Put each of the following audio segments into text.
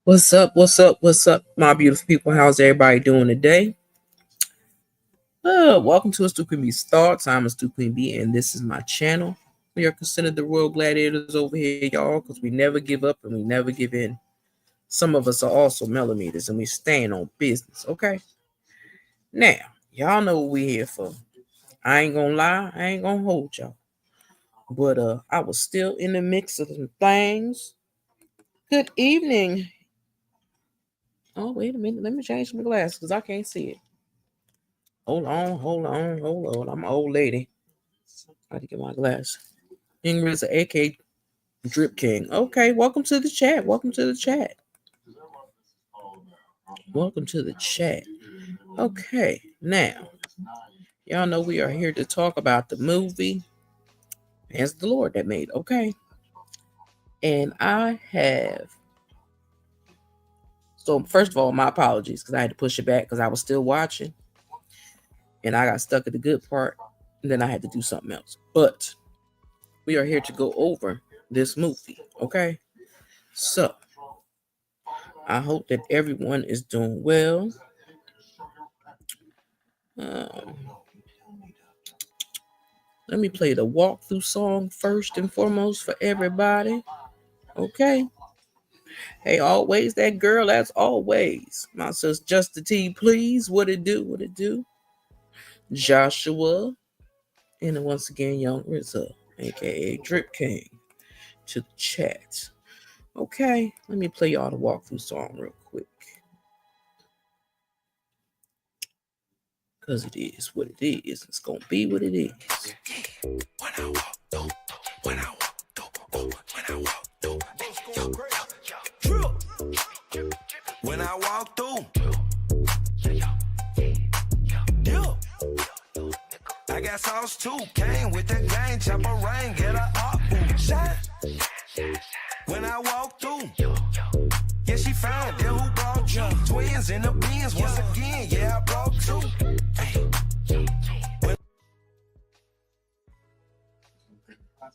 What's up? What's up? What's up, my beautiful people? How's everybody doing today? Welcome to Stu Queen B's Thoughts. I'm a Stu Queen B, and this is my channel. We are considered the Royal Gladiators over here, y'all, because we never give up and we never give in. Some of us are also millimeters, and we stand on business, okay? Now, y'all know what we're here for. I ain't gonna lie, I ain't gonna hold y'all. But I was still in the mix of some things. Good evening. Oh, wait a minute. Let me change my glasses because I can't see it. Hold on. I'm an old lady. I got to get my glass. Ingrid's a AK Drip King. Okay, welcome to the chat. Welcome to the chat. Welcome to the chat. Okay, now, y'all know we are here to talk about the movie As the Lord That Made. Okay. And I have. So, first of all, my apologies because I had to push it back because I was still watching. And I got stuck at the good part. And then I had to do something else. But we are here to go over this movie. Okay. So, I hope that everyone is doing well. Let me play the walkthrough song first and foremost for everybody. Okay. Hey, always that girl, as always. My sis, just the T, please. What it do? What it do? Joshua. And then once again, Young Rizzo, aka Drip King, to the chat. Okay. Let me play y'all the walkthrough song real quick. Because it is what it is. It's going to be what it is. When I walk through, when I walk through, when I walk through, when I walk through, I got sauce too, came with the gang, chopper rain, get a up, shot. When I walk through, yeah, she found that who brought you. Twins in the bins once again, yeah, I brought two.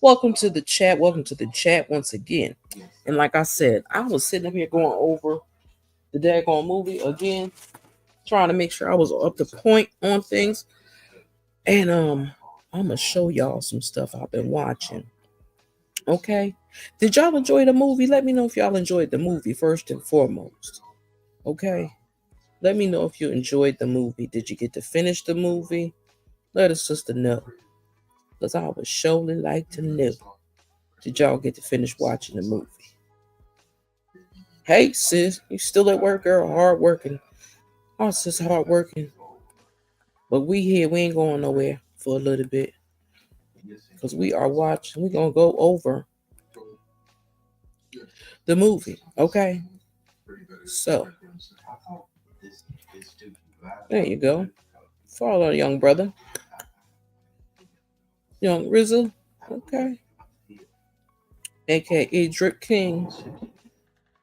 Welcome to the chat. Welcome to the chat once again. And like I said, I was sitting up here going over the daggone movie again, trying to make sure I was up to point on things. And I'm gonna show y'all some stuff I've been watching. Okay. Did y'all enjoy the movie? Let me know if y'all enjoyed the movie first and foremost. Okay. Let me know if you enjoyed the movie. Did you get to finish the movie? Let us sister know. Because I would surely like to know. Did y'all get to finish watching the movie? Hey sis, you still at work, girl? Hard working. Our sis hard working. But we here, we ain't going nowhere for a little bit. Because we are watching, we're gonna go over the movie, okay? So there you go. Follow young brother. Young Rizzo. Okay. AKA Drip King.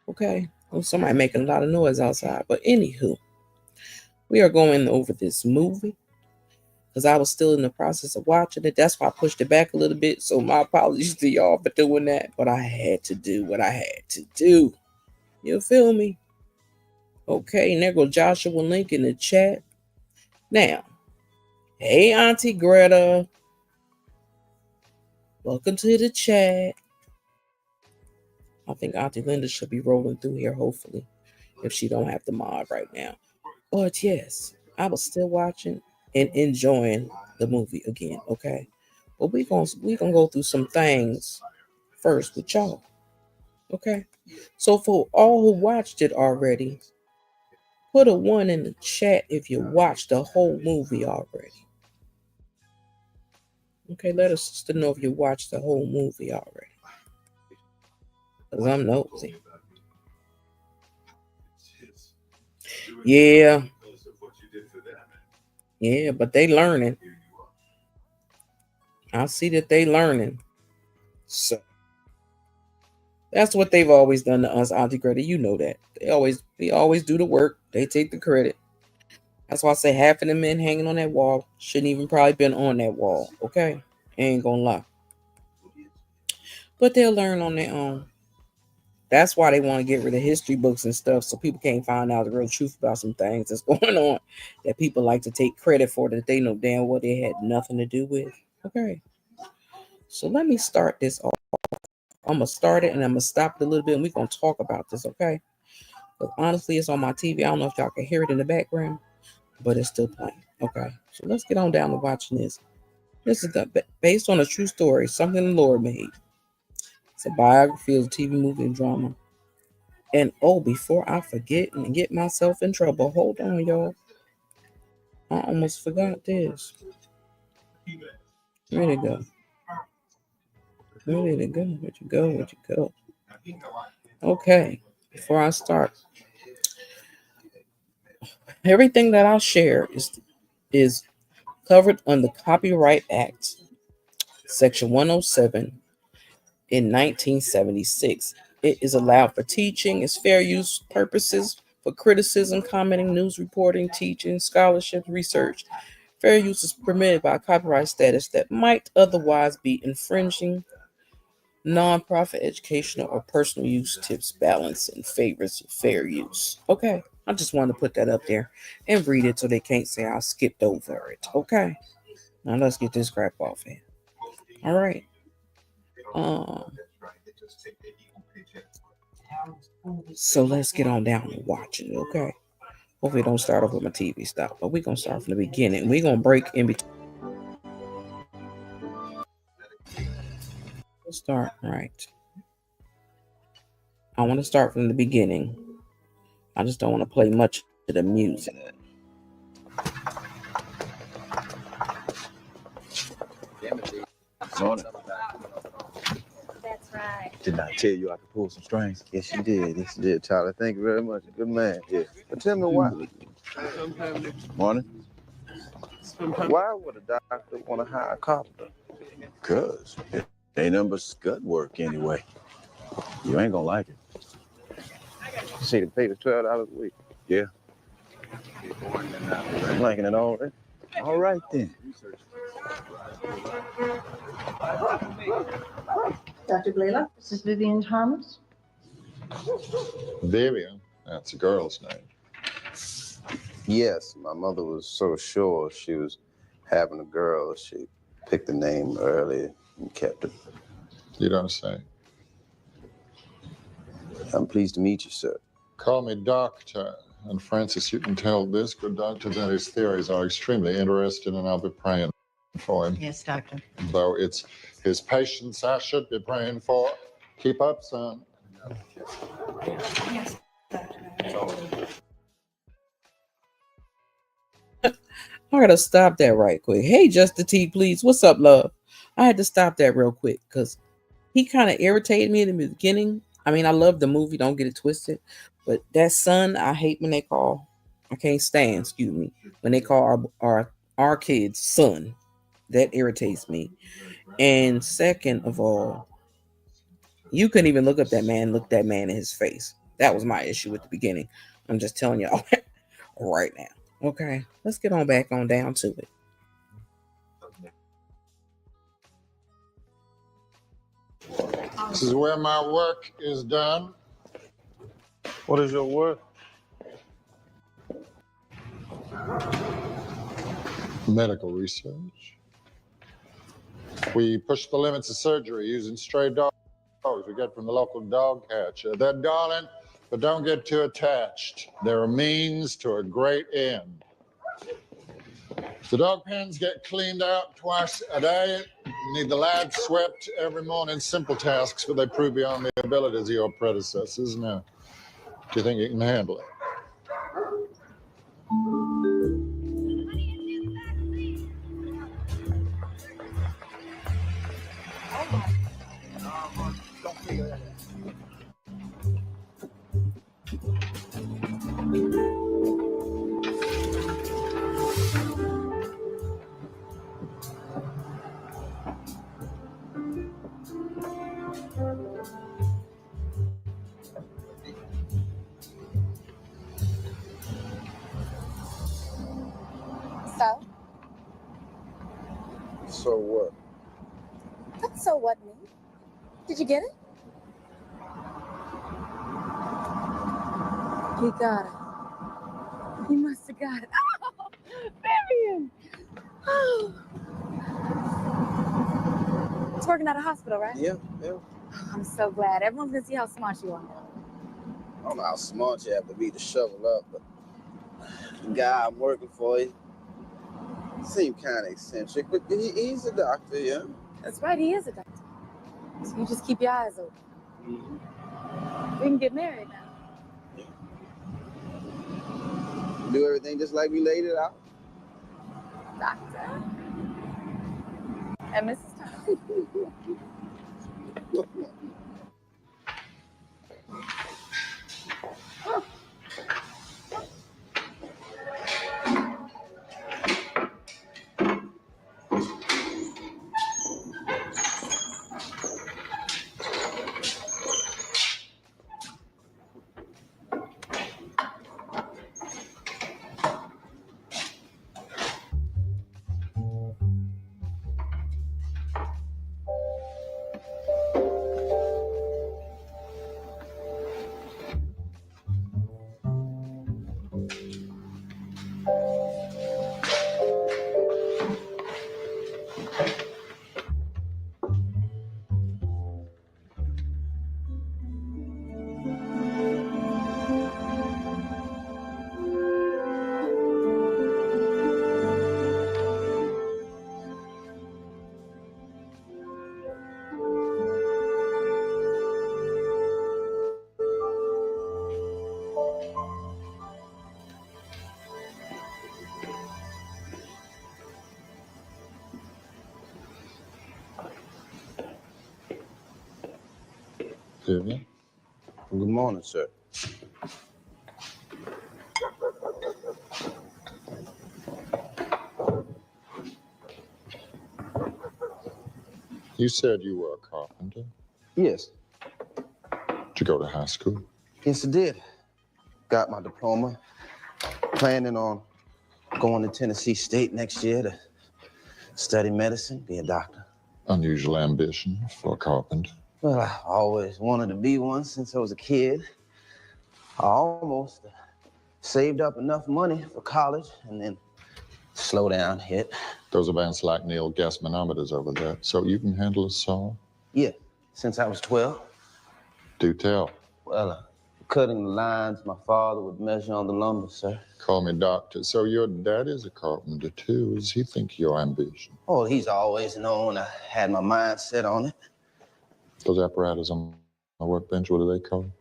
Okay. Well, somebody making a lot of noise outside. But anywho, we are going over this movie. Because I was still in the process of watching it. That's why I pushed it back a little bit. So my apologies to y'all for doing that. But I had to do what I had to do. You feel me? Okay, and there goes Joshua Link in the chat. Now, hey Auntie Greta. Welcome to the chat. I think Auntie Linda should be rolling through here, hopefully, if she don't have the mod right now. But yes, I was still watching and enjoying the movie again, okay? But we gonna go through some things first with y'all. Okay? So for all who watched it already, put a 1 in the chat if you watched the whole movie already. Okay, let us know if you watched the whole movie already. Because I'm nosy. Yeah. Yeah, but they learning. I see that they learning. So that's what they've always done to us, Auntie Greta. You know that. They always do the work. They take the credit. That's why I say half of the men hanging on that wall shouldn't even probably been on that wall. Okay? Ain't gonna lie. But they'll learn on their own. That's why they want to get rid of history books and stuff, so people can't find out the real truth about some things that's going on that people like to take credit for that they know damn well they had nothing to do with. Okay. So let me start this off. I'm going to start it and I'm going to stop it a little bit and we're going to talk about this, okay? But honestly, it's on my TV. I don't know if y'all can hear it in the background, but it's still playing. Okay. So let's get on down to watching this. This is based on a true story, something the Lord made. It's a biography of TV, movie, and drama. And oh, before I forget and get myself in trouble, hold on, y'all. I almost forgot this. Where'd it go? Where did it go? Where'd you go? Where'd you go? Okay, before I start, everything that I'll share is covered under Copyright Act, Section 107 in 1976. It is allowed for teaching, it's fair use purposes, for criticism, commenting, news reporting, teaching, scholarship, research. Fair use is permitted by copyright status that might otherwise be infringing. Non-profit, educational, or personal use tips balance and favors fair use. Okay, I just wanted to put that up there and read it so they can't say I skipped over it. Okay, now let's get this crap off here. All right. So let's get on down and watch it. Okay. Hopefully, don't start off with my TV stop, but we're gonna start from the beginning. We're gonna break in between. Let's start right. I want to start from the beginning. I just don't want to play much of the music. That's right. Didn't I tell you I could pull some strings? Yes, you did. Yes, you did, Charlie. Thank you very much. Good man. Yeah. But tell me why. Morning. Why would a doctor want to hire a carpenter? Because it ain't nothing but scut work anyway. You ain't gonna like it. You see, the pay is $12 a week. Yeah. I'm liking it already. All right then. Dr. Blaylock, this is Vivian Thomas. Vivian, that's a girl's name. Yes, my mother was so sure she was having a girl, she picked the name early and kept it. You don't say. I'm pleased to meet you, sir. Call me doctor. And Francis, you can tell this good doctor that his theories are extremely interesting, and I'll be praying for him. Yes, doctor. Though it's his patients I should be praying for. Keep up, son. Yes, doctor. I gotta stop that right quick. Hey, Justin T, please. What's up, love? I had to stop that real quick because he kind of irritated me in the beginning. I mean, I love the movie, don't get it twisted. But that son, I hate when they call, I can't stand, excuse me, when they call our kid's son. That irritates me. And second of all, you couldn't even look that man in his face. That was my issue at the beginning. I'm just telling y'all right now. Okay, let's get on back on down to it. This is where my work is done. What is your work? Medical research. We push the limits of surgery using stray dogs we get from the local dog catcher. They're darling, but don't get too attached. They're a means to a great end. The dog pens get cleaned out twice a day. You need the lads swept every morning. Simple tasks, but they prove beyond the abilities of your predecessors. Now, do you think you can handle it? So? So what? What's so what mean? Did you get it? He got it. He must have got it. Oh, Vivian! Oh. It's working at a hospital, right? Yeah. I'm so glad. Everyone's gonna see how smart you are. I don't know how smart you have to be to shovel up, but the guy I'm working for, he seemed kind of eccentric, but he's a doctor, yeah. That's right, he is a doctor. So you just keep your eyes open. We can get married now. Do everything just like we laid it out. Doctor. And Mrs. Thomas. Vivian? Good morning, sir. You said you were a carpenter. Yes. Did you go to high school? Yes, I did. Got my diploma. Planning on going to Tennessee State next year to study medicine, be a doctor. Unusual ambition for a carpenter. Well, I always wanted to be one since I was a kid. I almost saved up enough money for college, and then slowdown hit. Those advanced like Neil gas manometers over there. So you can handle a saw? Yeah, since I was 12. Do tell. Well, cutting the lines my father would measure on the lumber, sir. Call me doctor. So your dad is a carpenter, too. Does he think your ambition? Oh, he's always known I had my mind set on it. Those apparatus on my workbench, what do they call?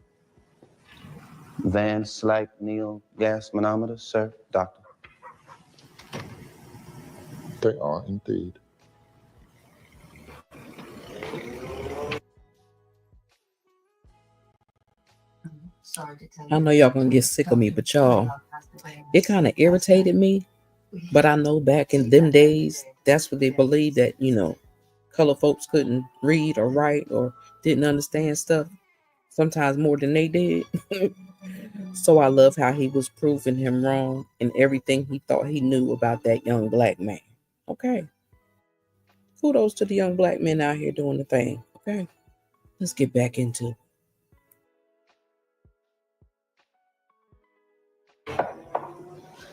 Van Slyke Neil gas manometers, sir, doctor. They are indeed. I know y'all gonna get sick of me, but y'all, it kind of irritated me. But I know back in them days, that's what they believed, that, color folks couldn't read or write or didn't understand stuff, sometimes more than they did. So I love how he was proving him wrong and everything he thought he knew about that young black man. Okay. Kudos to the young black men out here doing the thing. Okay. Let's get back into it.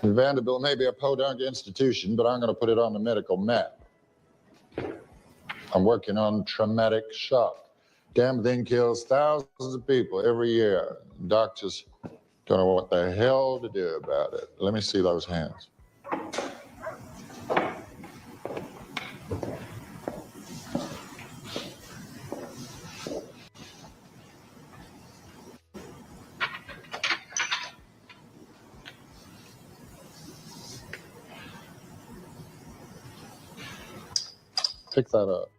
Vanderbilt may be a podunk institution, but I'm going to put it on the medical map. I'm working on traumatic shock. Damn thing kills thousands of people every year. Doctors don't know what the hell to do about it. Let me see those hands. Pick that up.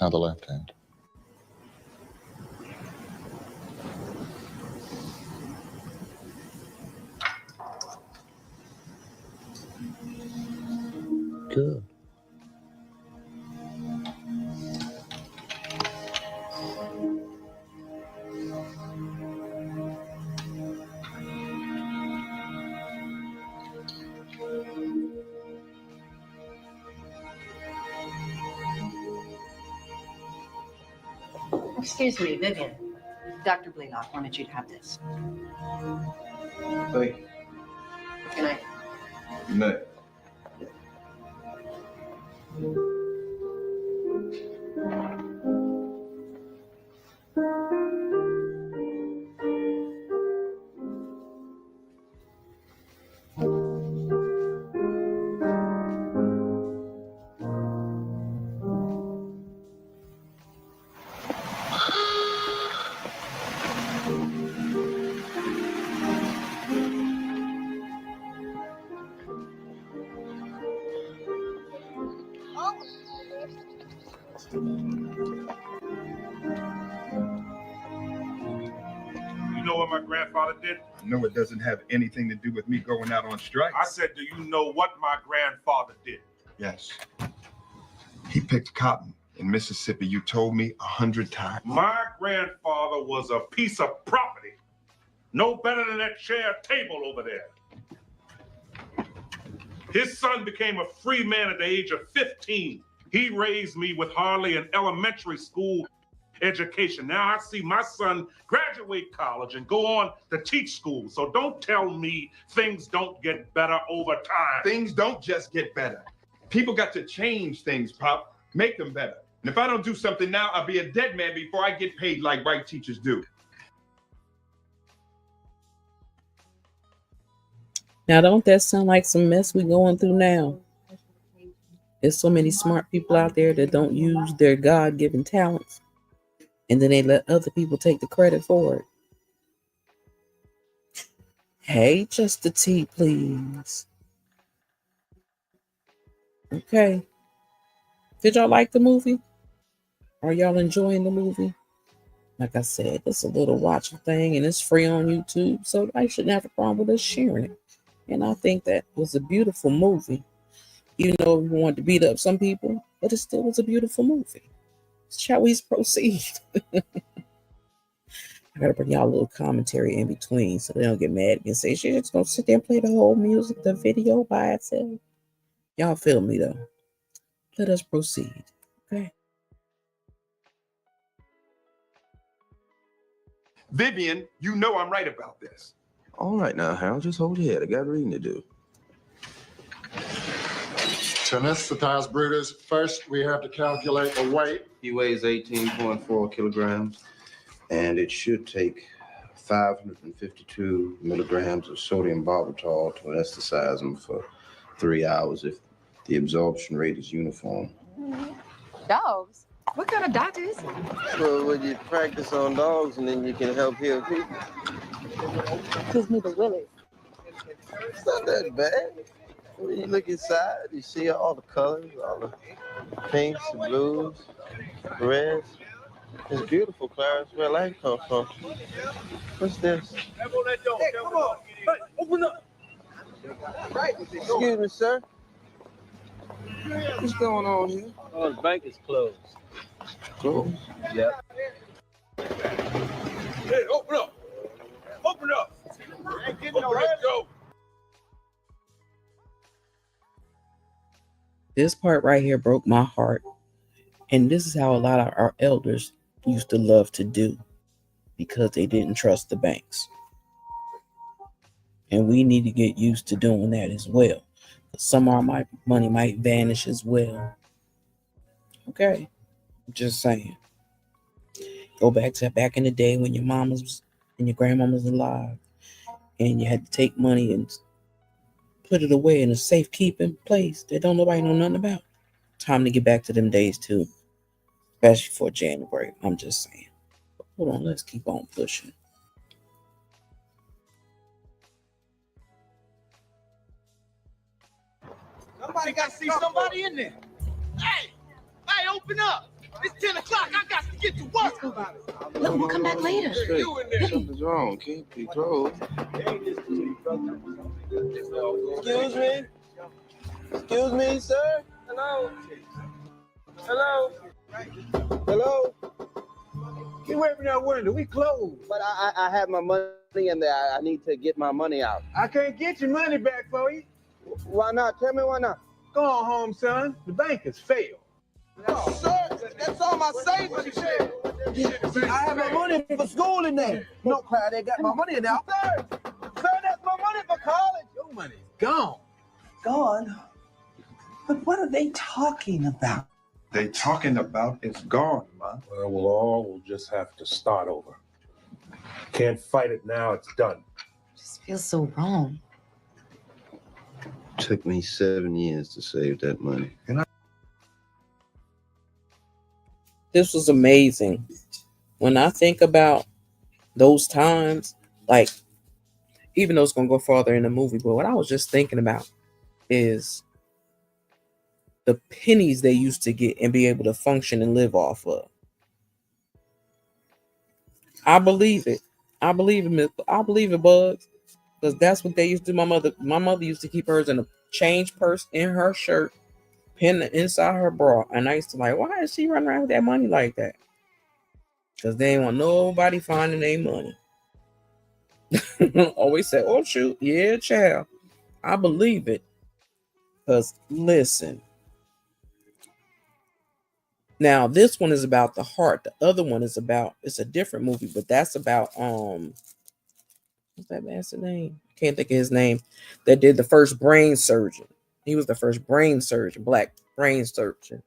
Now the left hand. Good. Excuse me, Vivian. Dr. Blaylock wanted you to have this. Thank you. Good night. Good night. You know what my grandfather did? No, it doesn't have anything to do with me going out on strike. I said, do you know what my grandfather did? Yes. He picked cotton in Mississippi. You told me 100 times. My grandfather was a piece of property. No better than that chair table over there. His son became a free man at the age of 15. He raised me with hardly an elementary school education. Now I see my son graduate college and go on to teach school. So don't tell me things don't get better over time. Things don't just get better. People got to change things, Pop. Make them better. And if I don't do something now, I'll be a dead man before I get paid like white teachers do. Now, don't that sound like some mess we going through now? There's so many smart people out there that don't use their God-given talents, and then they let other people take the credit for it. Hey, just a tea, please. Okay. Did y'all like the movie? Are y'all enjoying the movie? Like I said, it's a little watching thing, and it's free on YouTube, so I shouldn't have a problem with us sharing it. And I think that was a beautiful movie. Even though we wanted to beat up some people, but it still was a beautiful movie. Shall we proceed? I gotta bring y'all a little commentary in between so they don't get mad and say she's just gonna sit there and play the whole music, the video by itself. Y'all feel me though. Let us proceed. Okay. Vivian, you know I'm right about this. All right now, Harold, just hold your head. I got reading to do. To anesthetize Brutus, first we have to calculate the weight. He weighs 18.4 kilograms, and it should take 552 milligrams of sodium barbital to anesthetize him for 3 hours if the absorption rate is uniform. Dogs? What kind of doctor is he? Well, when you practice on dogs and then you can help heal people. Gives me the willies. It's not that bad. When you look inside, you see all the colors, all the pinks, the blues, the reds. It's beautiful, Clarence. Where life comes from. What's this? Hey, come on. Hey, open up. Excuse me, sir. What's going on here? Oh, the bank is closed. Closed? Yep. Hey, open up. Open up. Let's go. This part right here broke my heart. And this is how a lot of our elders used to love to do because they didn't trust the banks. And we need to get used to doing that as well. Some of our money might vanish as well. Okay. Just saying. Go back in the day when your mama's and your grandma was alive and you had to take money and put it away in a safekeeping place that don't nobody know nothing about. Time to get back to them days too. Especially for January. I'm just saying. But hold on, let's keep on pushing. Somebody got to see somebody in there. Hey, open up. It's 10 o'clock. I got to get to work. Look, we'll come back later. You in there. Something's wrong. Can't be closed. Excuse me? Excuse me, sir? Hello? Hello? Hello? You waving that window. We closed. But I have my money in there. I need to get my money out. I can't get your money back for you. Why not? Tell me why not. Go on home, son. The bank has failed. Sir, that's all my savings. I have my money for school in there. No, Clyde, they got my money in there. Sir, that's my money for college. Your money's gone. Gone? But what are they talking about? They talking about it's gone, man. Well, we'll just have to start over. Can't fight it now, it's done. Just feels so wrong. Took me 7 years to save that money. This was amazing. When I think about those times, like, even though it's gonna go farther in the movie, but what I was just thinking about is the pennies they used to get and be able to function and live off of. I believe it. I believe it. I believe it, Bugs, because that's what they used to do. My mother used to keep hers in a change purse in her shirt, pinned inside her bra, and I used to like, why is she running around with that money like that? Because they ain't want nobody finding their money. Always say, oh shoot, yeah, child. I believe it. Because listen. Now this one is about the heart. The other one is about, it's a different movie, but that's about what's that man's name? I can't think of his name. That did the first brain surgeon. He was the first brain surgeon, black brain surgeon.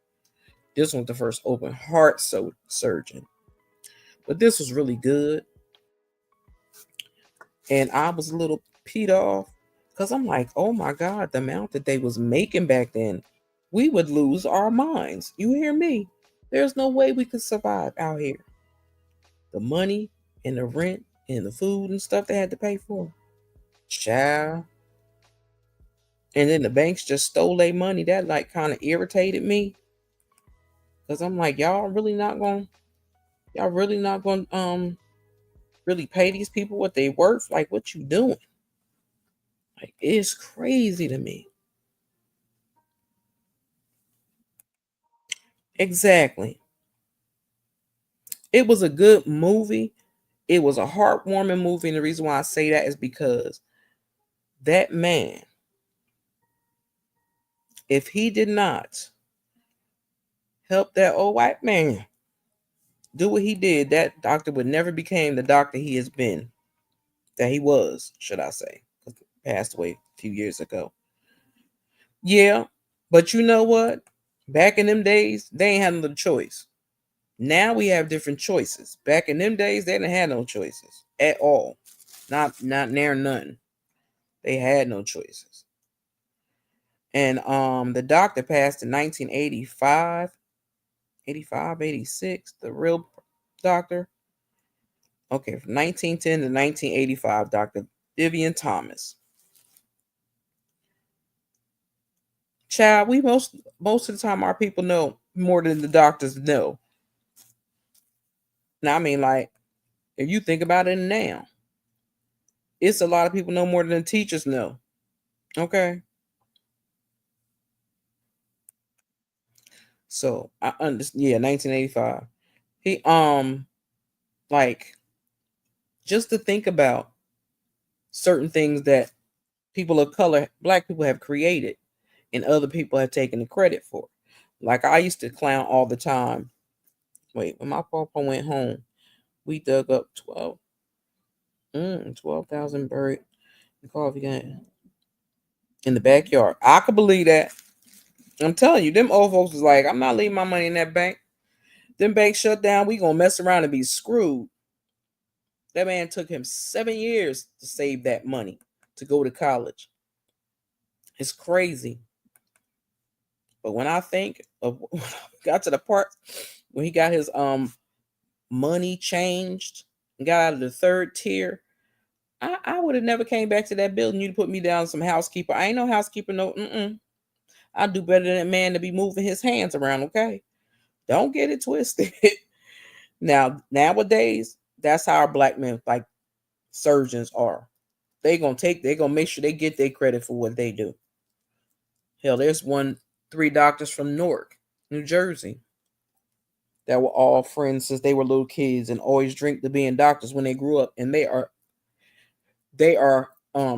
This one was the first open heart surgeon. But this was really good. And I was a little peed off because I'm like, oh my God, the amount that they was making back then, we would lose our minds. You hear me? There's no way we could survive out here. The money and the rent and the food and stuff they had to pay for. Child. And then the banks just stole their money. That like kind of irritated me. Because I'm like, y'all really not going really pay these people what they worth? Like, what you doing? Like, it's crazy to me. Exactly. It was a good movie. It was a heartwarming movie. And the reason why I say that is because that man, if he did not help that old white man do what he did, that doctor would never became the doctor he has been. That he was, should I say. Passed away a few years ago. Yeah, but you know what? Back in them days, they ain't had no choice. Now we have different choices. Back in them days, they didn't have no choices at all. Not near none. They had no choices. And the doctor passed in 1985, 85, 86, the real doctor. Okay, from 1910 to 1985, Dr. Vivian Thomas. Child, we most of the time our people know more than the doctors know. Now, I mean, like, if you think about it now, it's a lot of people know more than the teachers know. Okay. So I understand. Yeah, 1985. He like, just to think about certain things that people of color, black people have created and other people have taken the credit for. Like, I used to clown all the time. Wait, when my papa went home, we dug up 12,000 buried coffee can in the backyard. I could believe that. I'm telling you, them old folks was like, I'm not leaving my money in that bank. Them banks shut down. We gonna mess around and be screwed. That man took him 7 years to save that money to go to college. It's crazy. But when I think of got to the part when he got his money changed and got out of the third tier, I would have never came back to that building. You'd put me down some housekeeper. I ain't no housekeeper. No, I'd do better than that man to be moving his hands around. Okay, don't get it twisted. Now nowadays, that's how our black men, like surgeons, are. They're gonna make sure they get their credit for what they do. Hell, there's 3 doctors from Newark, New Jersey, that were all friends since they were little kids and always dreamed of being doctors when they grew up, and they are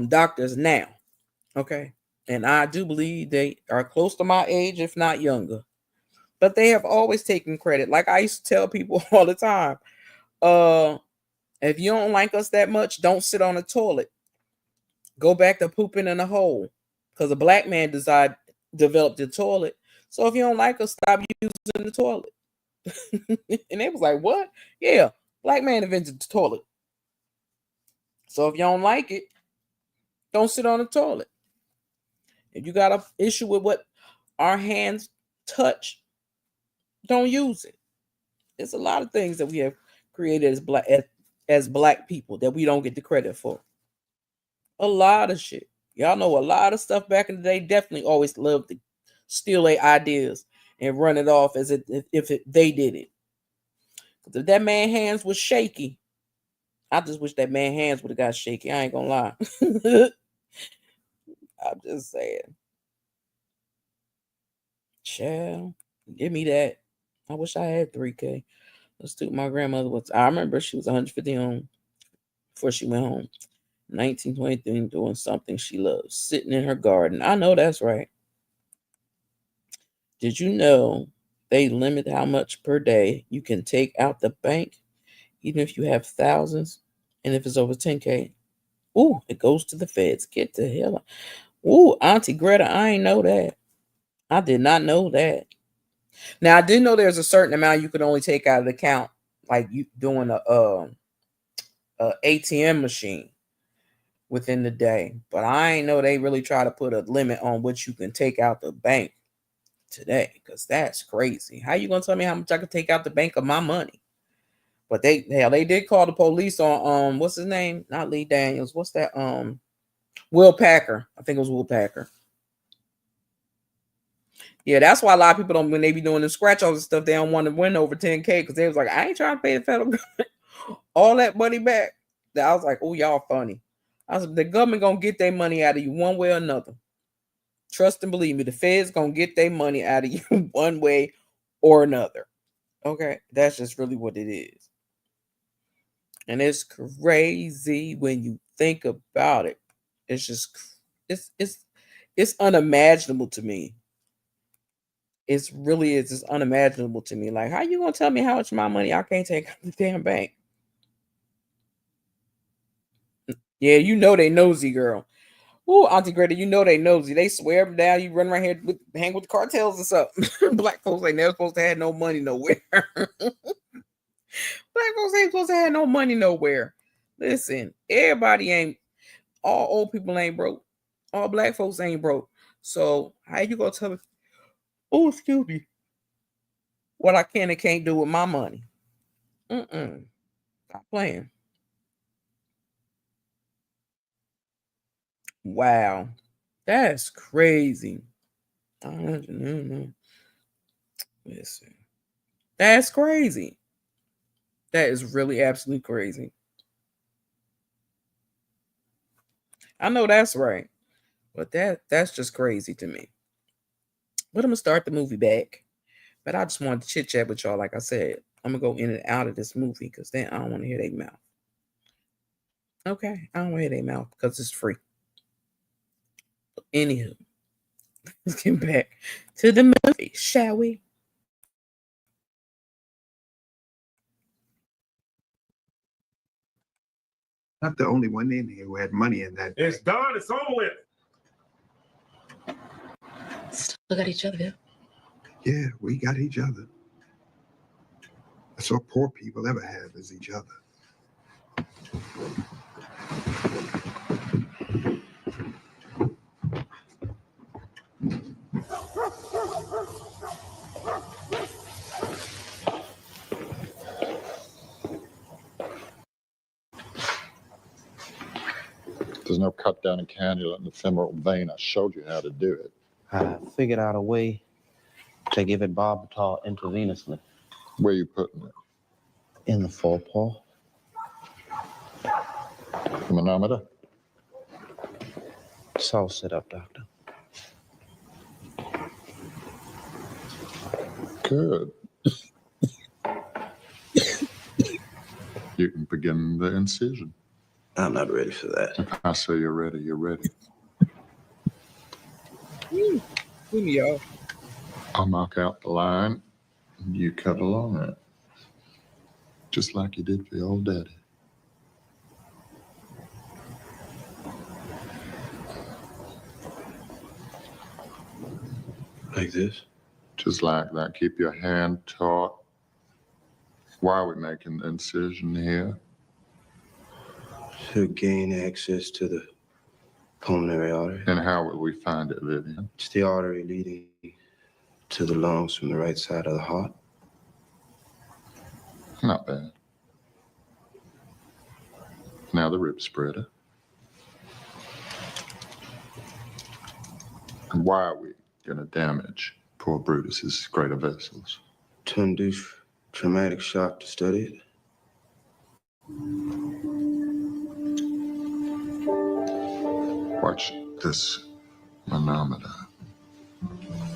doctors now. Okay. And I do believe they are close to my age, if not younger. But they have always taken credit. Like I used to tell people all the time, if you don't like us that much, don't sit on the toilet. Go back to pooping in a hole. Because a black man developed the toilet. So if you don't like us, stop using the toilet. And they was like, what? Yeah, black man invented the toilet. So if you don't like it, don't sit on the toilet. If you got an issue with what our hands touch, don't use it. There's a lot of things that we have created as black people that we don't get the credit for. A lot of shit. Y'all know a lot of stuff back in the day. Definitely always loved to steal their ideas and run it off as if they did it. If that man hands was shaky, I just wish that man hands would have got shaky. I ain't gonna lie. I'm just saying. Child, give me that. I wish I had 3K. Let's do my grandmother was. I remember she was 150 home before she went home. 1923, doing something she loves, sitting in her garden. I know that's right. Did you know they limit how much per day you can take out the bank, even if you have thousands, and if it's over 10K? Ooh, it goes to the feds. Get the hell out. Ooh, Auntie Greta, I ain't know that. I did not know that. Now, I did know there's a certain amount you could only take out of the account, like you doing a ATM machine within the day. But I ain't know they really try to put a limit on what you can take out the bank today, because that's crazy. How you gonna tell me how much I could take out the bank of my money? But they did call the police on what's his name? Not Lee Daniels. What's that? Will Packer. I think it was Will Packer. Yeah, that's why a lot of people don't, when they be doing the scratch offs and stuff, they don't want to win over 10K, because they was like, I ain't trying to pay the federal government all that money back. I was like, oh, y'all funny. I was like, the government gonna get their money out of you one way or another. Trust and believe me, the feds gonna get their money out of you one way or another. Okay, that's just really what it is. And it's crazy when you think about it. It's just it's unimaginable to me. It's really is. It's unimaginable to me. Like, how you gonna tell me how much of my money I can't take out the damn bank? Yeah, you know they nosy, girl. Ooh, Auntie Greta, you know they nosy. They swear up and down you run around here hang with the cartels and stuff. Black folks ain't never supposed to have no money nowhere. Black folks ain't supposed to have no money nowhere. Listen, everybody ain't, all old people ain't broke. All black folks ain't broke. So how you gonna tell me, oh, excuse me, what I can and can't do with my money? Stop playing. Wow. That's crazy. Listen. That's crazy. That is really absolutely crazy. I know that's right. But that's just crazy to me. But I'm gonna start the movie back. But I just wanted to chit chat with y'all. Like I said, I'm gonna go in and out of this movie because then I don't want to hear their mouth. Okay, I don't want to hear their mouth because it's free. But anywho, let's get back to the movie, shall we? Not the only one in here who had money in that. It's done. It's over with. Still got each other. Yeah, we got each other. That's all poor people ever have, is each other. There's no cut down a cannula in the femoral vein. I showed you how to do it. I figured out a way to give it barbital intravenously. Where you putting it? In the forepaw. The manometer? It's all set up, doctor. Good. You can begin the incision. I'm not ready for that. If I say you're ready, you're ready. Y'all. I'll mark out the line You cut along it. Just like you did for your old daddy. Like this? Just like that. Keep your hand taut. Why are we making the incision here? To gain access to the pulmonary artery. And how would we find it, Vivian? It's the artery leading to the lungs from the right side of the heart. Not bad. Now the rib spreader. And why are we going to damage poor Brutus's greater vessels? To induce traumatic shock to study it. Watch this manometer.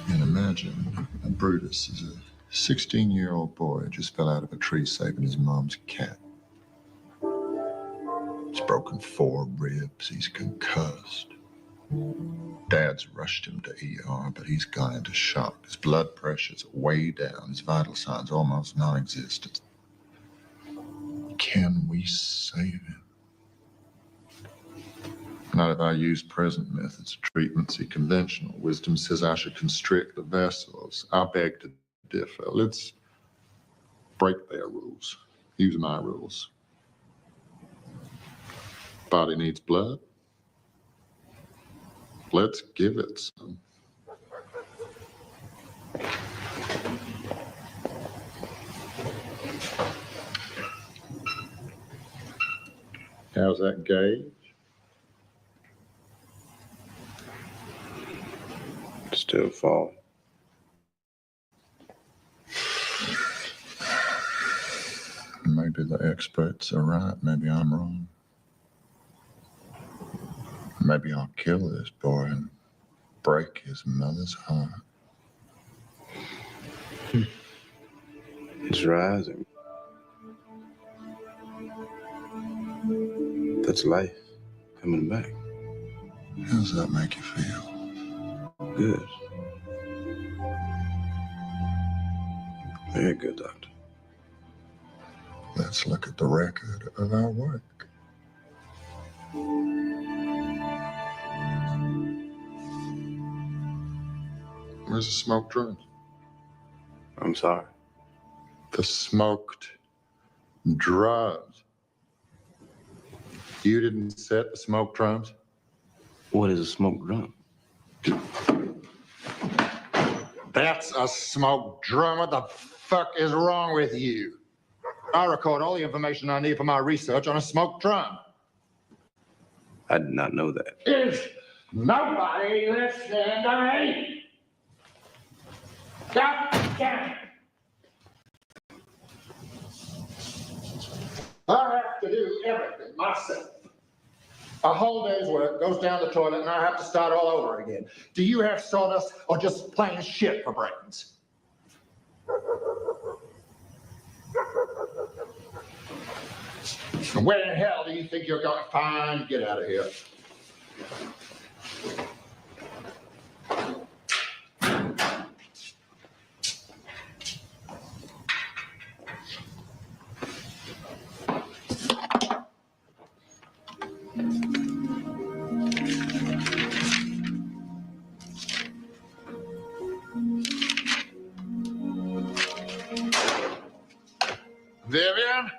And imagine that Brutus is a 16-year-old boy who just fell out of a tree saving his mom's cat. He's broken 4 ribs. He's concussed. Dad's rushed him to ER, but he's gone into shock. His blood pressure's way down. His vital signs almost non-existent. Can we save him? Not if I use present methods of treatment. See, conventional wisdom says I should constrict the vessels. I beg to differ. Let's break their rules. Use my rules. Body needs blood. Let's give it some. How's that gauge? Still fall. Maybe the experts are right. Maybe I'm wrong. Maybe I'll kill this boy and break his mother's heart. It's rising. That's life coming back. How does that make you feel? Good. Very good, Doctor. Let's look at the record of our work. Where's the smoked drums? I'm sorry. The smoked drums. You didn't set the smoked drums? What is a smoked drum? That's a smoked drum. What the fuck is wrong with you? I record all the information I need for my research on a smoked drum. I did not know that. Is nobody listening to me? God damn it. I have to do everything myself. A whole day's work goes down the toilet and I have to start all over again. Do you have sawdust or just plain shit for brains? And where the hell do you think you're going to find? Get out of here. Vivian?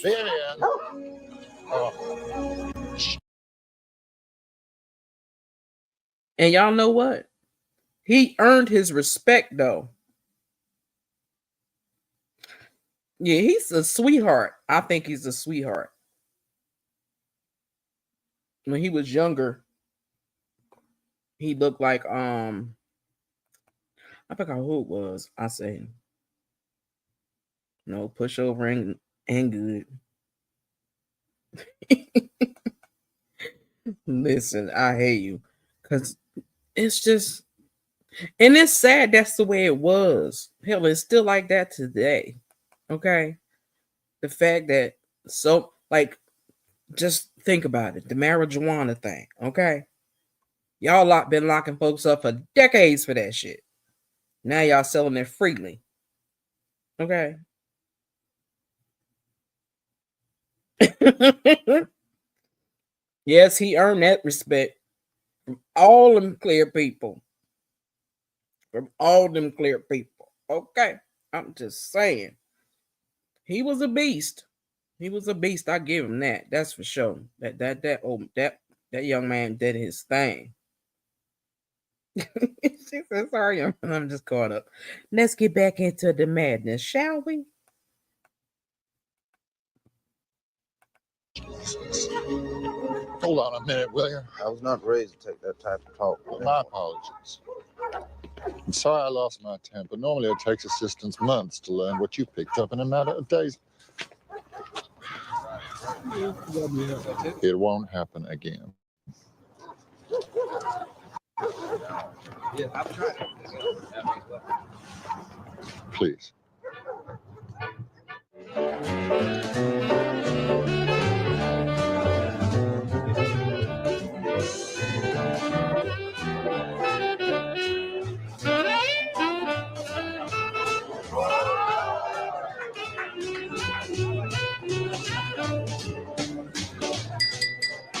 Vivian? Oh. And y'all know what? He earned his respect, though. Yeah, he's a sweetheart. I think he's a sweetheart. When he was younger, he looked like I forgot who it was. I say no pushover and good. Listen, I hate you. Cause it's just, and it's sad that's the way it was. Hell, it's still like that today. Okay. The fact that just think about it, the marijuana thing, okay? Y'all been locking folks up for decades for that shit. Now y'all selling it freely. Okay. Yes, he earned that respect from all them clear people. From all them clear people. Okay. I'm just saying. He was a beast. He was a beast. I give him that. That's for sure. That young man did his thing. She said, sorry, I'm just caught up. Let's get back into the madness, shall we? Hold on a minute, will you? I was not raised to take that type of talk. Well, my apologies. I'm sorry I lost my temper. Normally it takes assistants months to learn what you picked up in a matter of days. It won't happen again. Yeah, I've tried it. Please.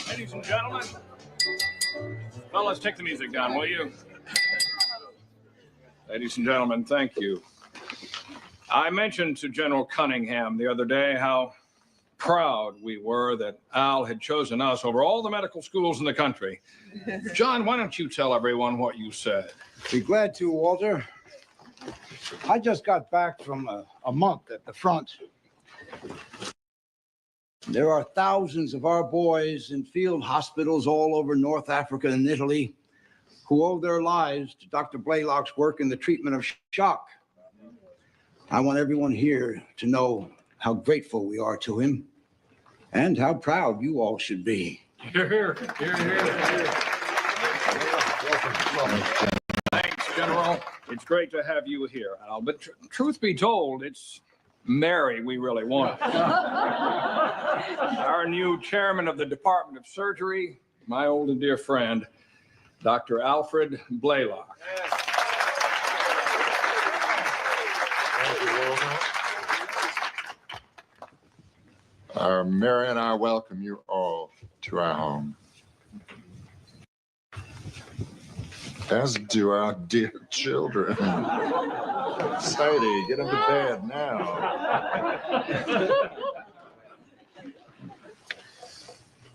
Ladies and gentlemen, fellas, take the music down, will you? Ladies and gentlemen, thank you. I mentioned to General Cunningham the other day how proud we were that Al had chosen us over all the medical schools in the country. John, why don't you tell everyone what you said? Be glad to, Walter. I just got back from a month at the front. There are thousands of our boys in field hospitals all over North Africa and Italy who owe their lives to Dr. Blaylock's work in the treatment of shock. I want everyone here to know how grateful we are to him and how proud you all should be. Here, here, here, here. Thanks, General. It's great to have you here, Al. But truth be told, it's Mary we really want. Our new chairman of the Department of Surgery, my old and dear friend, Dr. Alfred Blaylock. Mary and I welcome you all to our home. As do our dear children. Sadie, get into bed now.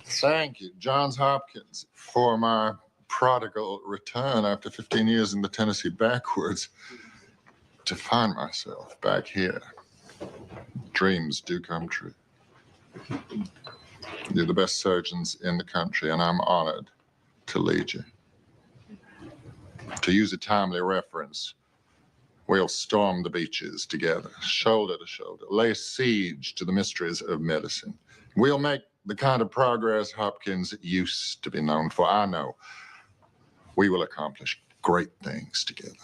Thank you, Johns Hopkins, for my prodigal return after 15 years in the Tennessee backwoods to find myself back here. Dreams do come true. You're the best surgeons in the country, and I'm honored to lead you. To use a timely reference, we'll storm the beaches together, shoulder to shoulder, lay siege to the mysteries of medicine. We'll make the kind of progress Hopkins used to be known for. I know we will accomplish great things together.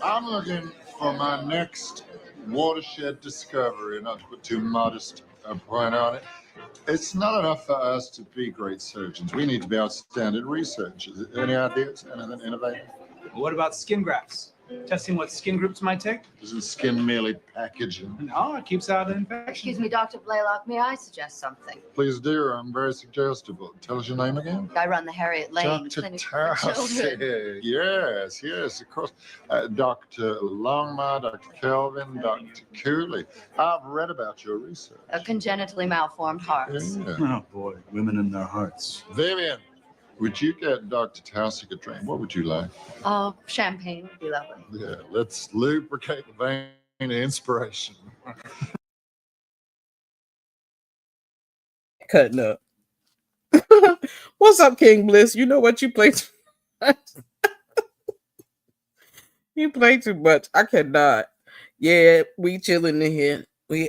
I'm looking for my next watershed discovery, not to put too modest a point on it. It's not enough for us to be great surgeons. We need to be outstanding researchers. Any ideas? Anything innovative? What about skin grafts? Testing what skin groups might take? Isn't skin merely packaging? No, it keeps out infection. Excuse me, Dr. Blaylock, may I suggest something? Please do. I'm very suggestible. Tell us your name again. I run the Harriet Lane Dr. Clinic for Children. Towsey. Yes, of course. Dr. Longmire, Dr. Kelvin, Dr. Cooley. I've read about your research. A congenitally malformed heart. Yeah. Oh, boy, women in their hearts. Vivian, would you get Dr. Towsey a drink? What would you like? Oh, champagne would be lovely. Yeah, let's lubricate the vein of inspiration. Cutting up. What's up, King Bliss? You know what you play too much. You play too much. I cannot. Yeah, we chilling in here. We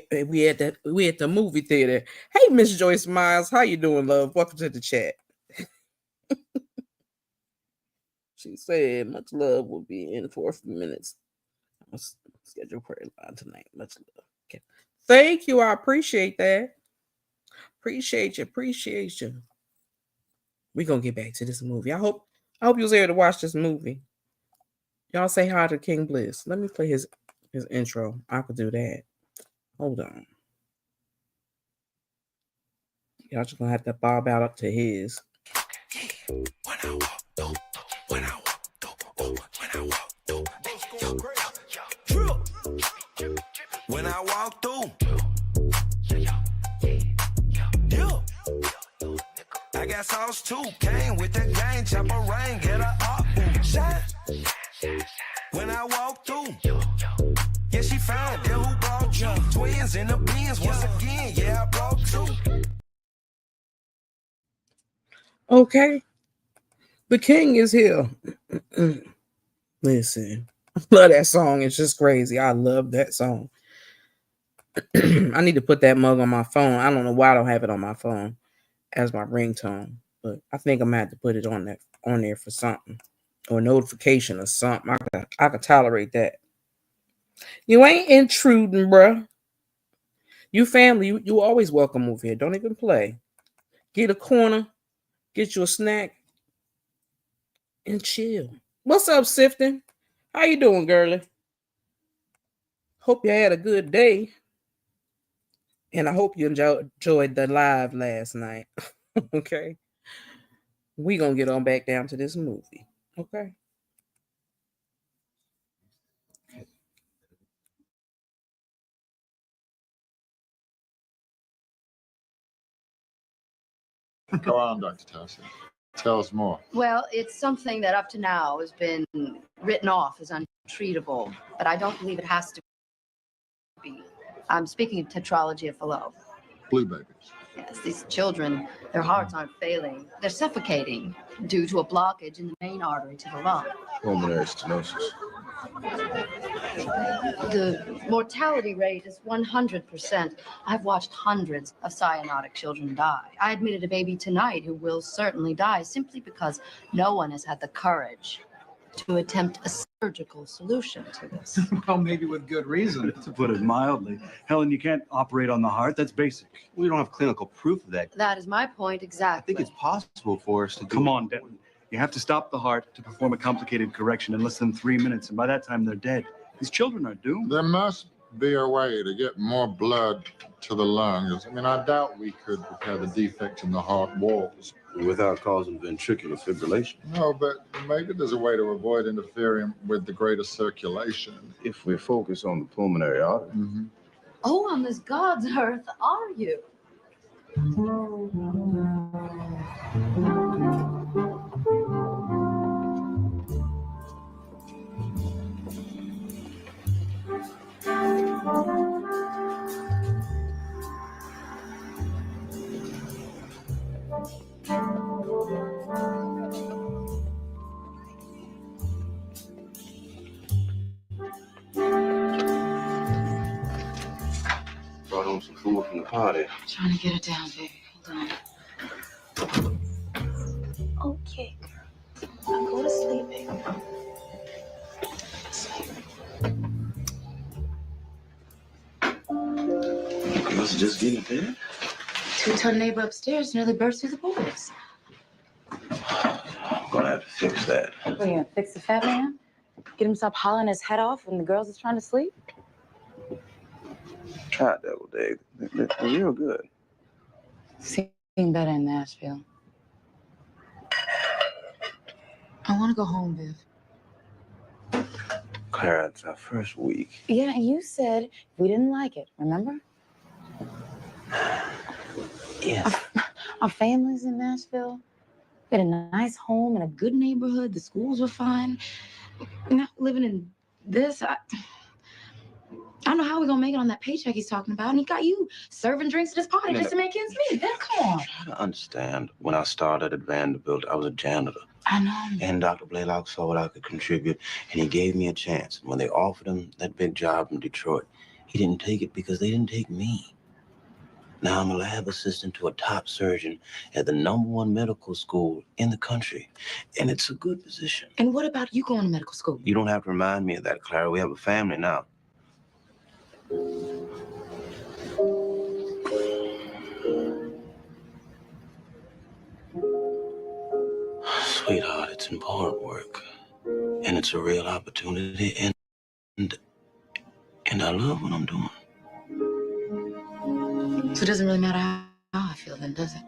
at the movie theater. Hey, Miss Joyce Miles, how you doing, love? Welcome to the chat. She said, much love will be in for a few minutes. I'll schedule prayer line tonight. Much love. Okay. Thank you. I appreciate that. Appreciate you. We're gonna get back to this movie. I hope you was able to watch this movie. Y'all say hi to King Bliss. Let me play his intro. I could do that. Hold on. Y'all just gonna have to bob out up to his. When I walk through, I got sauce too. Came with the gang, chopper rain, get a up, shine. When I walk through, yeah, she found that who brought you. Twins in the beans once again, yeah, I brought two. Okay. The king is here. Listen, I love that song. It's just crazy. I love that song. I need to put that mug on my phone. I don't know why I don't have it on my phone as my ringtone, but I think I'm gonna have to put it on there for something or notification or something. I could tolerate that. You ain't intruding, bruh. You family, you always welcome over here. Don't even play. Get a corner, get you a snack, and chill. What's up, Sifton? How you doing, girlie? Hope you had a good day. And I hope you enjoyed the live last night. Okay. We gonna get on back down to this movie. Okay. Go on, Dr. Tassi. Tell us more. Well, it's something that up to now has been written off as untreatable, but I don't believe it has to be. I'm speaking of tetralogy of Fallot. Blue babies. Yes, these children, their hearts aren't failing. They're suffocating due to a blockage in the main artery to the lung. Pulmonary stenosis. The mortality rate is 100%. I've watched hundreds of cyanotic children die. I admitted a baby tonight who will certainly die simply because no one has had the courage to attempt a surgical solution to this. Well, maybe with good reason, to put it mildly. Helen, you can't operate on the heart. That's basic. We don't have clinical proof of that. That is my point exactly. I think it's possible for us to do. Come on, Denton. You have to stop the heart to perform a complicated correction in less than 3 minutes, and by that time they're dead. These children are doomed. There must be a way to get more blood to the lungs. I mean, I doubt we could repair the defect in the heart walls. Without causing ventricular fibrillation. No, but maybe there's a way to avoid interfering with the greater circulation. If we focus on the pulmonary artery. Mm-hmm. Oh, on this God's earth are you? Brought home some food from the party. Trying to get it down, baby. Hold on. Okay, girl. Go to sleep, baby. You must just get in bed. 2-ton neighbor upstairs nearly burst through the boards. I'm gonna have to fix that. What, are you gonna fix the fat man? Get him to stop hollering his head off when the girls is trying to sleep? Try Devil Dave. They're real good. Seem better in Nashville. I want to go home, Viv. Clara, it's our first week. Yeah, and you said we didn't like it, remember? Yes. Our family's in Nashville. We had a nice home in a good neighborhood. The schools were fine. Not living in this. I don't know how we're gonna make it on that paycheck he's talking about. And he got you serving drinks at his party just to make ends meet. Then come on. Try to understand. When I started at Vanderbilt, I was a janitor. I know. And Dr. Blaylock saw what I could contribute, and he gave me a chance. When they offered him that big job in Detroit, he didn't take it because they didn't take me. Now I'm a lab assistant to a top surgeon at the #1 medical school in the country. And it's a good position. And what about you going to medical school? You don't have to remind me of that, Clara. We have a family now. Sweetheart, it's important work. And it's a real opportunity. And I love what I'm doing. So it doesn't really matter how I feel then, does it?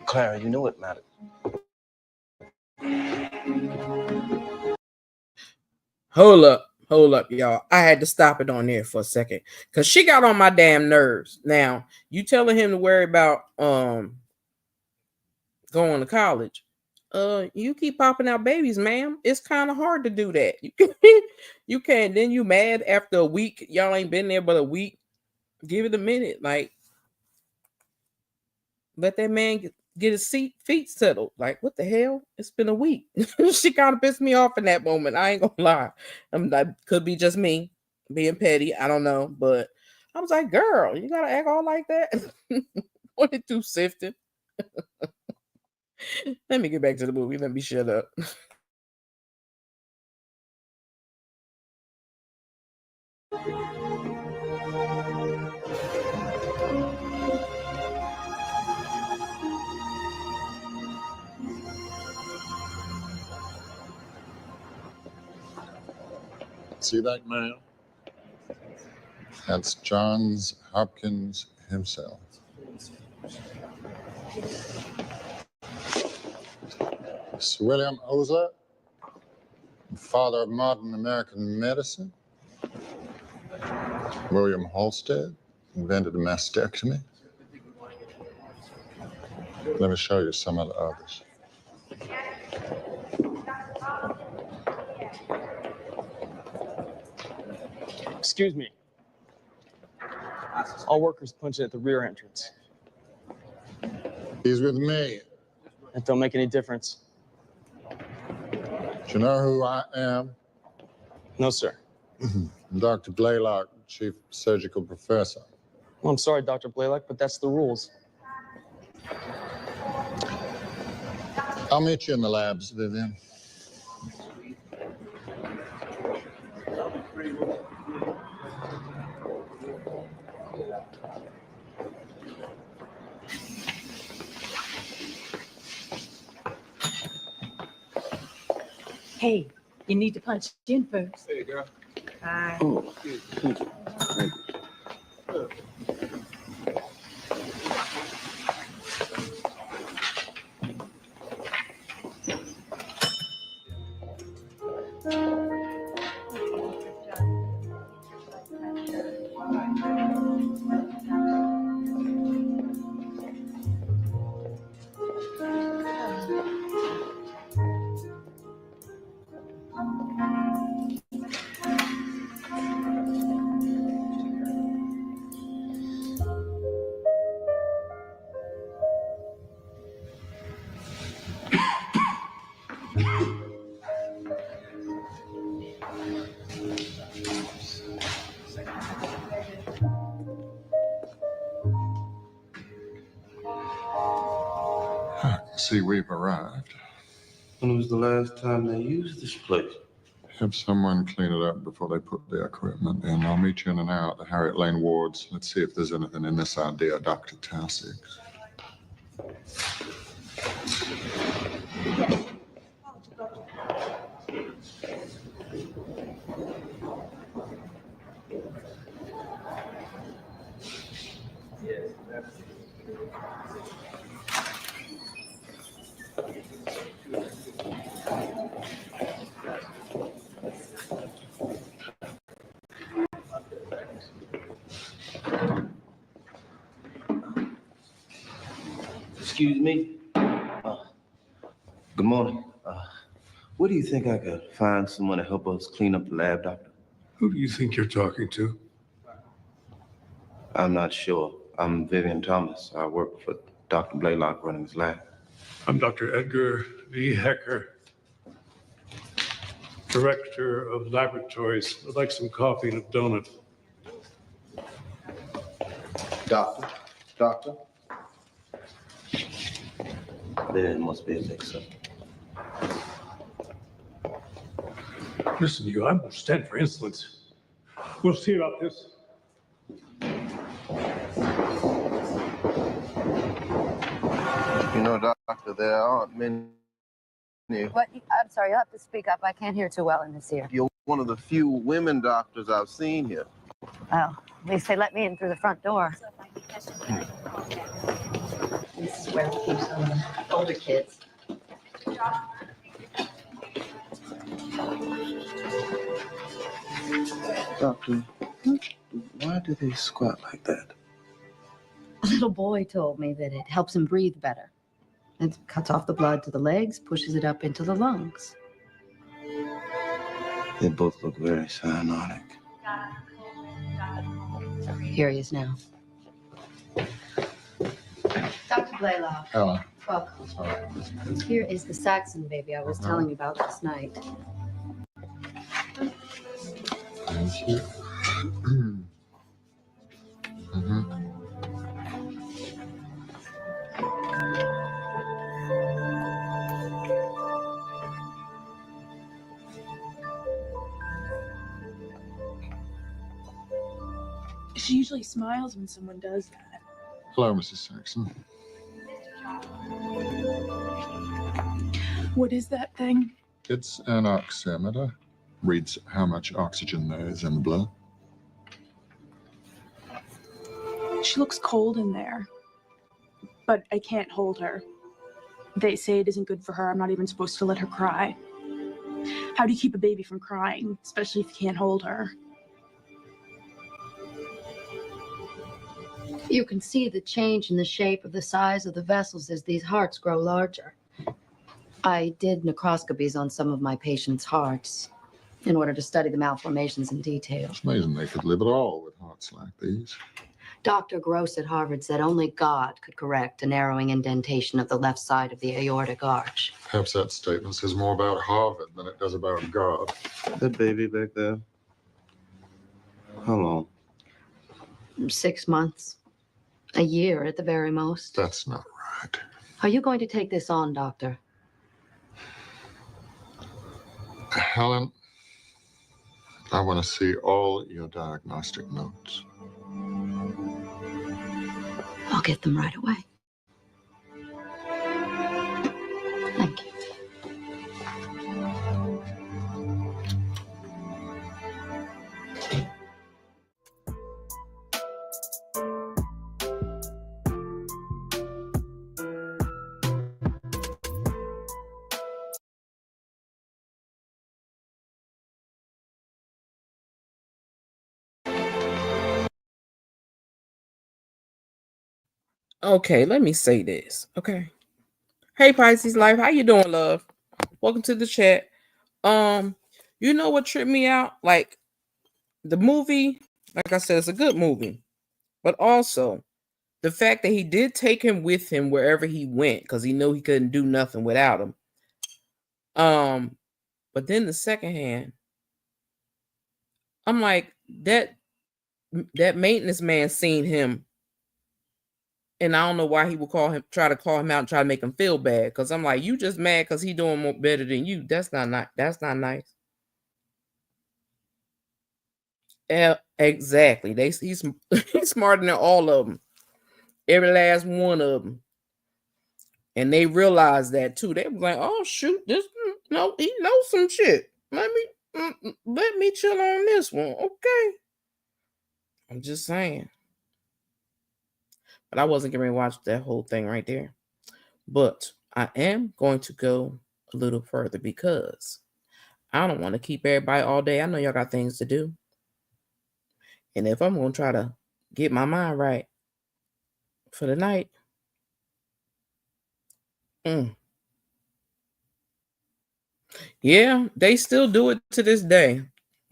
Clara, you know what matters. Hold up, y'all. I had to stop it on there for a second because she got on my damn nerves. Now, you telling him to worry about going to college. You keep popping out babies, ma'am. It's kind of hard to do that. You can't. Then you mad after a week. Y'all ain't been there but a week. Give it a minute. Like, let that man get his feet settled. Like, what the hell? It's been a week. She kind of pissed me off in that moment. I ain't gonna lie. That could be just me being petty. I don't know. But I was like, girl, you gotta act all like that. What it do, sifting? Let me get back to the movie. Let me shut up. See that man? That's Johns Hopkins himself. Sir William Osler, father of modern American medicine. William Halsted invented a mastectomy. Let me show you some of the others. Excuse me. All workers punch in at the rear entrance. He's with me. That don't make any difference. Do you know who I am? No, sir. Dr. Blaylock, chief surgical professor. Well, I'm sorry, Dr. Blaylock, but that's the rules. I'll meet you in the labs, Vivian. Hey, you need to punch in first. Hey, girl. Hi. Oh, See, we've arrived. When was the last time they used this place? Have someone clean it up before they put the equipment in. I'll meet you in an hour at the Harriet Lane wards. Let's see if there's anything in this idea, Dr. Taussig. Excuse me? Good morning. Where do you think I could find someone to help us clean up the lab, doctor? Who do you think you're talking to? I'm not sure. I'm Vivian Thomas. I work for Dr. Blaylock running his lab. I'm Dr. Edgar V. Hecker, Director of Laboratories. I'd like some coffee and a donut. Doctor, Doctor? There must be a mix-up. Listen to you, I won't stand for insolence. We'll see about this. You know, Doctor, there aren't many. What? I'm sorry, you'll have to speak up. I can't hear too well in this ear. You're one of the few women doctors I've seen here. Well, at least they let me in through the front door. This is where we keep some of the older kids. Doctor, why do they squat like that? A little boy told me that it helps him breathe better. It cuts off the blood to the legs, pushes it up into the lungs. They both look very cyanotic. Here he is now. Dr. Blaylock. Ellen. Welcome. Here is the Saxon baby I was telling you about last night. Thank you. She usually smiles when someone does that. Hello, Mrs. Saxon. What is that thing? It's an oximeter. Reads how much oxygen there is in the blood. She looks cold in there. But I can't hold her. They say it isn't good for her. I'm not even supposed to let her cry. How do you keep a baby from crying, especially if you can't hold her? You can see the change in the shape of the size of the vessels as these hearts grow larger. I did necroscopies on some of my patients' hearts in order to study the malformations in detail. It's amazing they could live at all with hearts like these. Dr. Gross at Harvard said only God could correct a narrowing indentation of the left side of the aortic arch. Perhaps that statement says more about Harvard than it does about God. That baby back there? How long? 6 months. A year at the very most. That's not right. Are you going to take this on, Doctor? Helen, I want to see all your diagnostic notes. I'll get them right away. Thank you. Okay, let me say this. Okay. Hey Pisces Life, how you doing, love? Welcome to the chat. You know what tripped me out? Like the movie, like I said, it's a good movie. But also the fact that he did take him with him wherever he went, because he knew he couldn't do nothing without him. But then the second hand, I'm like, that maintenance man seen him. And I don't know why he would try to call him out and try to make him feel bad. Because I'm like, you just mad because he doing more better than you. That's not nice. Exactly. He's smarter than all of them. Every last one of them. And they realized that too. They were like, oh shoot, he knows some shit. Let me chill on this one. Okay. I'm just saying. But I wasn't going to watch that whole thing right there. But I am going to go a little further because I don't want to keep everybody all day. I know y'all got things to do. And if I'm going to try to get my mind right for the night, yeah, they still do it to this day.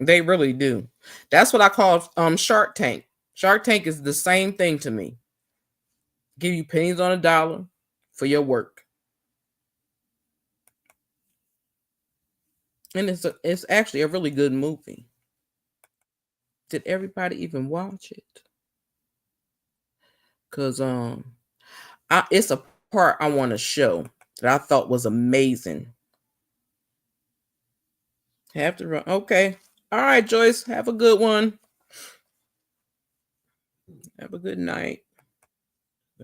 They really do. That's what I call Shark Tank. Shark Tank is the same thing to me. Give you pennies on a dollar for your work. And it's actually a really good movie. Did everybody even watch it? Cause it's a part I want to show that I thought was amazing. Have to run. Okay. All right, Joyce. Have a good one. Have a good night.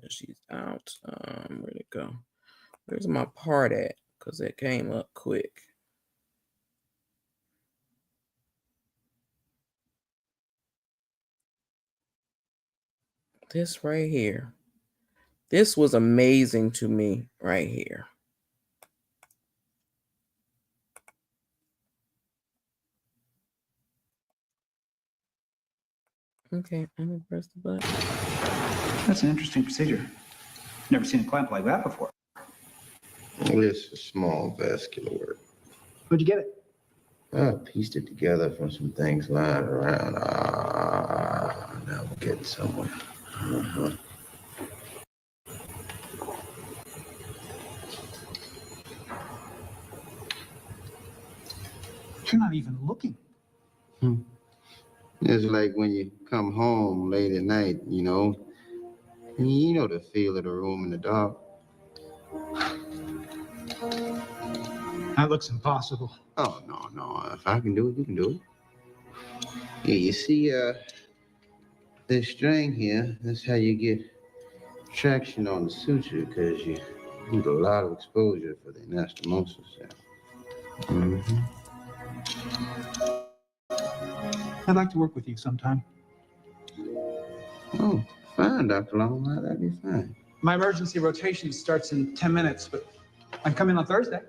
She's out. Where'd it go? Where's my part at? Because it came up quick. This right here. This was amazing to me right here. Okay, I'm gonna press the button. That's an interesting procedure. Never seen a clamp like that before. It's a small vascular work. Where'd you get it? I pieced it together from some things lying around. Now we're getting somewhere. You're not even looking. It's like when you come home late at night, you know the feel of the room in the dark. That looks impossible. Oh, no. If I can do it, you can do it. Yeah, you see, this string here, that's how you get traction on the suture, because you need a lot of exposure for the anastomosis. Mm-hmm. I'd like to work with you sometime. Oh, fine, Dr. Longmire, that'd be fine. My emergency rotation starts in 10 minutes, but I'd come in on Thursday.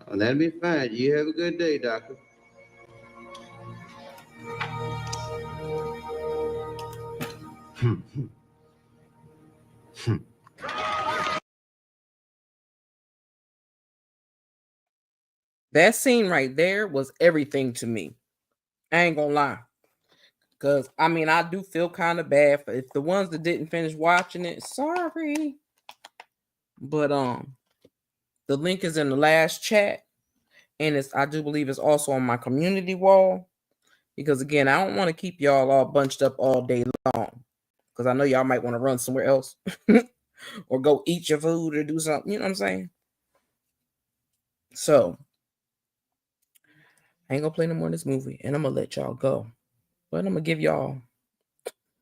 Oh, that'd be fine. You have a good day, doctor. That scene right there was everything to me. I ain't gonna lie. Because, I mean, I do feel kind of bad for if the ones that didn't finish watching it. Sorry. But the link is in the last chat. And I do believe it's also on my community wall. Because, again, I don't want to keep y'all all bunched up all day long. Because I know y'all might want to run somewhere else. Or go eat your food or do something. You know what I'm saying? So, I ain't going to play no more in this movie. And I'm going to let y'all go. But I'm going to give y'all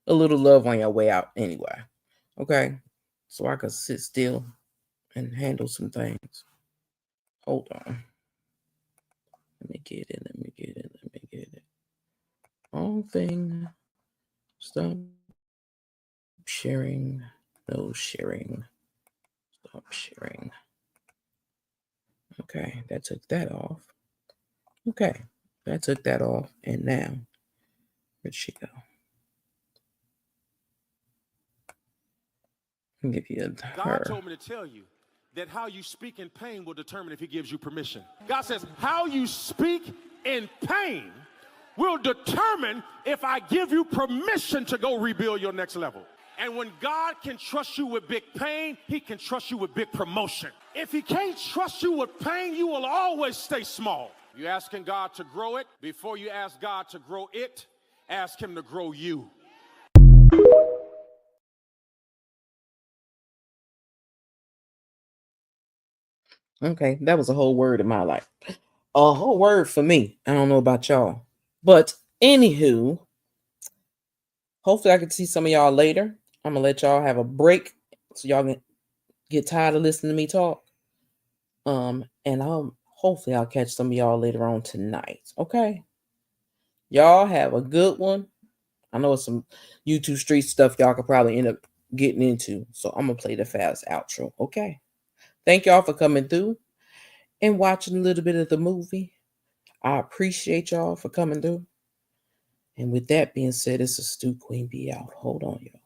a little love on your way out anyway. Okay? So I can sit still and handle some things. Hold on. Let me get it. Wrong thing. Stop sharing. No sharing. Stop sharing. Okay, that took that off. Okay, that took that off. And now, where'd she go? I'll give you her. God told me to tell you that how you speak in pain will determine if he gives you permission. God says, how you speak in pain will determine if I give you permission to go rebuild your next level. And when God can trust you with big pain, he can trust you with big promotion. If he can't trust you with pain, you will always stay small. You're asking God to grow it. Before you ask God to grow it, ask him to grow you. Okay, that was a whole word in my life. A whole word for me. I don't know about y'all. But anywho, hopefully I can see some of y'all later. I'm going to let y'all have a break so y'all can get tired of listening to me talk. And hopefully I'll catch some of y'all later on tonight. Okay? Y'all have a good one. I know it's some YouTube street stuff y'all could probably end up getting into. So I'm going to play the fast outro. Okay? Thank y'all for coming through and watching a little bit of the movie. I appreciate y'all for coming through. And with that being said, it's a Stu Queen B out. Hold on, y'all.